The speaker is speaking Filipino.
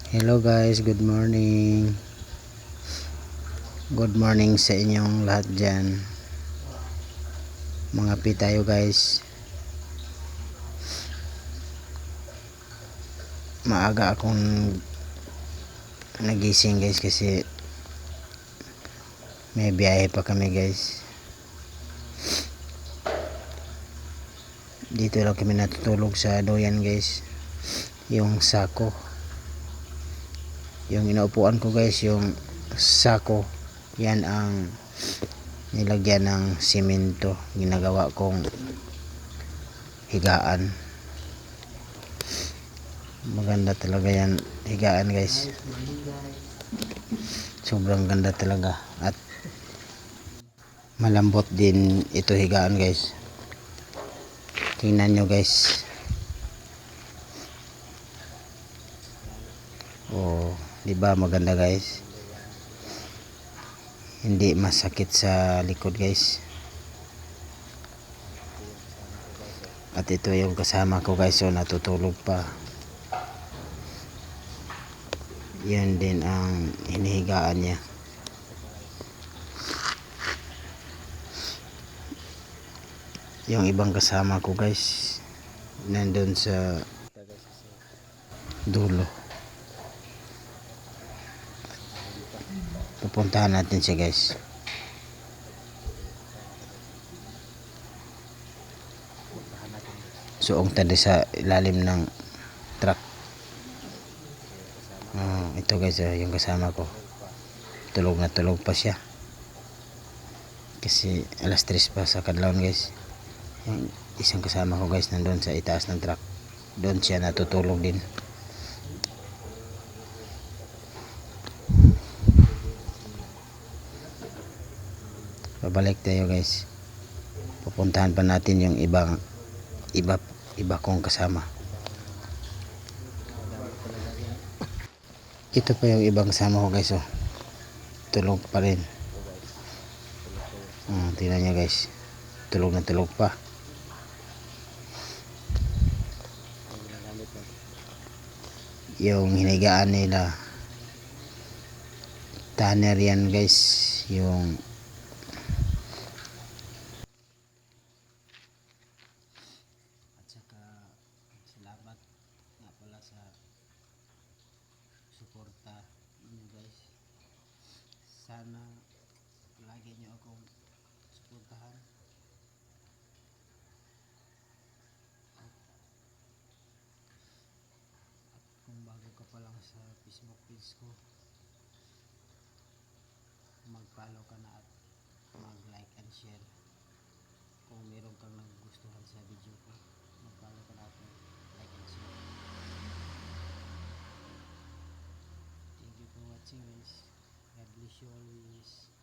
Hello guys, good morning. Good morning sa inyong lahat dyan. Mga pi tayo guys. Maaga akong nagising guys kasi may biyahe pa kami guys. Dito lang kami natutulog sa doyan guys. Yung sako. Yung inaupuan ko guys, yung sako. Yan ang nilagyan ng simento. Ginagawa kong higaan. Maganda talaga yan higaan guys. Sobrang ganda talaga. At malambot din ito higaan guys. Tingnan nyo guys. Oh, di ba maganda guys? Hindi masakit sa likod guys. At ito yung kasama ko guys, so natutulog pa. Yan din ang hinihigaan niya. Yung ibang kasama ko guys, nandun sa dulo. Pupuntahan natin siya guys. Suong tadi sa ilalim ng truck. Ito guys, yung kasama ko. Tulog na tulog pa siya. Kasi alas 3 pa sa kadlawon guys. Yung isang kasama ko guys nandun sa itaas ng truck. Doon siya natutulog din. Pabalik tayo guys. Pupuntahan pa natin yung iba kong kasama. Ito pa yung ibang kasama ko guys, oh. Tulog pa rin. Tingnan nyo guys. Tulog na tulog pa. Yung hinigaan nila, tanner yan guys. Yung at saka salamat nga pala sa suporta niyo guys. Sana lagi nyo akong suportahan. At kung bago ka pa lang sa Facebook page ko, mag-follow ka na at mag-like and share. Kung meron kang nagustuhan sa video ko, mag-follow ka na at mag-like and share. Thank you for watching guys. God bless you always.